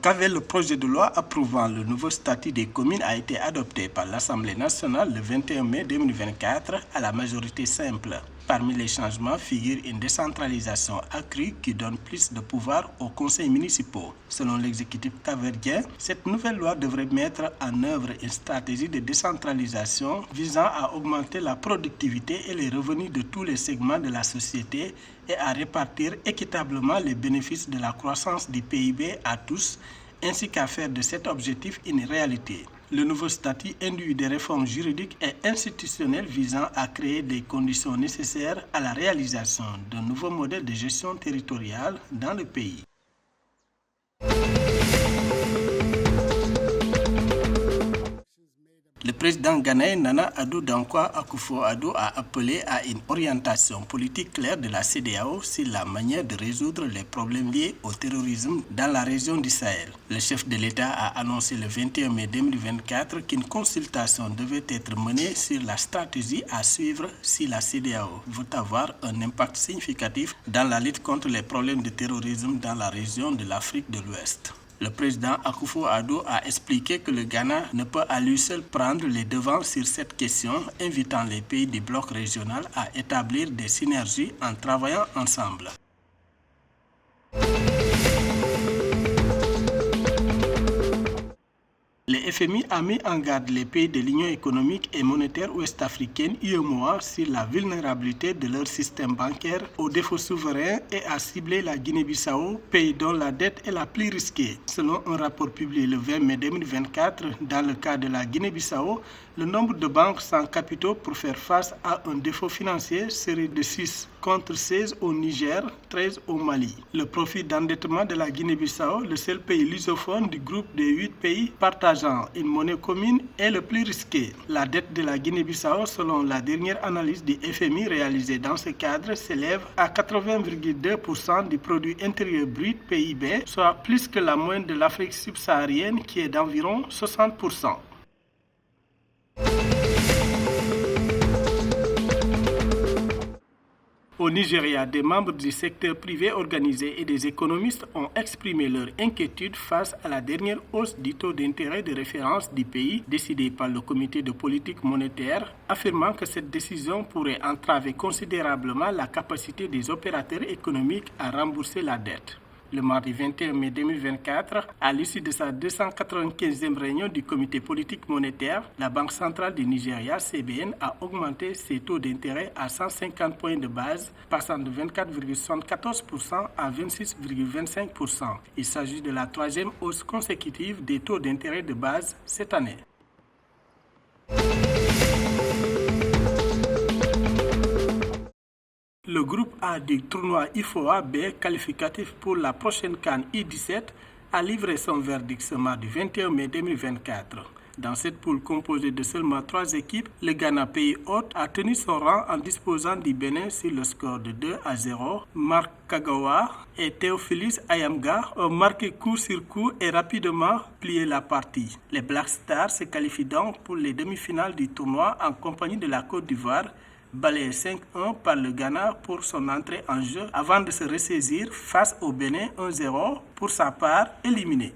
Cap-Vert, le projet de loi approuvant le nouveau statut des communes a été adopté par l'Assemblée nationale le 21 mai 2024 à la majorité simple. Parmi les changements figure une décentralisation accrue qui donne plus de pouvoir aux conseils municipaux. Selon l'exécutif capverdien, cette nouvelle loi devrait mettre en œuvre une stratégie de décentralisation visant à augmenter la productivité et les revenus de tous les segments de la société et à répartir équitablement les bénéfices de la croissance du PIB à tous, ainsi qu'à faire de cet objectif une réalité. Le nouveau statut induit des réformes juridiques et institutionnelles visant à créer des conditions nécessaires à la réalisation d'un nouveau modèle de gestion territoriale dans le pays. Le président ghanéen Nana Addo Dankwa Akufo-Addo a appelé à une orientation politique claire de la CEDEAO sur la manière de résoudre les problèmes liés au terrorisme dans la région du Sahel. Le chef de l'État a annoncé le 21 mai 2024 qu'une consultation devait être menée sur la stratégie à suivre si la CEDEAO veut avoir un impact significatif dans la lutte contre les problèmes de terrorisme dans la région de l'Afrique de l'Ouest. Le président Akufo-Addo a expliqué que le Ghana ne peut à lui seul prendre les devants sur cette question, invitant les pays du bloc régional à établir des synergies en travaillant ensemble. Le FMI a mis en garde les pays de l'Union économique et monétaire ouest-africaine UEMOA sur la vulnérabilité de leur système bancaire aux défauts souverains et a ciblé la Guinée-Bissau, pays dont la dette est la plus risquée. Selon un rapport publié le 20 mai 2024, dans le cas de la Guinée-Bissau, le nombre de banques sans capitaux pour faire face à un défaut financier serait de 6 contre 16 au Niger, 13 au Mali. Le profil d'endettement de la Guinée-Bissau, le seul pays lusophone du groupe des 8 pays partageant une monnaie commune, est le plus risqué. La dette de la Guinée-Bissau, selon la dernière analyse du FMI réalisée dans ce cadre, s'élève à 80,2% du produit intérieur brut PIB, soit plus que la moyenne de l'Afrique subsaharienne qui est d'environ 60%. Au Nigeria, des membres du secteur privé organisé et des économistes ont exprimé leur inquiétude face à la dernière hausse du taux d'intérêt de référence du pays décidée par le comité de politique monétaire, affirmant que cette décision pourrait entraver considérablement la capacité des opérateurs économiques à rembourser la dette. Le mardi 21 mai 2024, à l'issue de sa 295e réunion du comité politique monétaire, la Banque centrale du Nigeria, CBN, a augmenté ses taux d'intérêt à 150 points de base, passant de 24,74% à 26,25%. Il s'agit de la troisième hausse consécutive des taux d'intérêt de base cette année. Le groupe A du tournoi IFOA B qualificatif pour la prochaine CAN I-17 a livré son verdict ce mardi 21 mai 2024. Dans cette poule composée de seulement 3 équipes, le Ghana, pays hôte, a tenu son rang en disposant du Bénin sur le score de 2-0. Marc Kagawa et Théophilus Ayamga ont marqué coup sur coup et rapidement plié la partie. Les Black Stars se qualifient donc pour les demi-finales du tournoi en compagnie de la Côte d'Ivoire, balayé 5-1 par le Ghana pour son entrée en jeu avant de se ressaisir face au Bénin 1-0 pour sa part éliminé.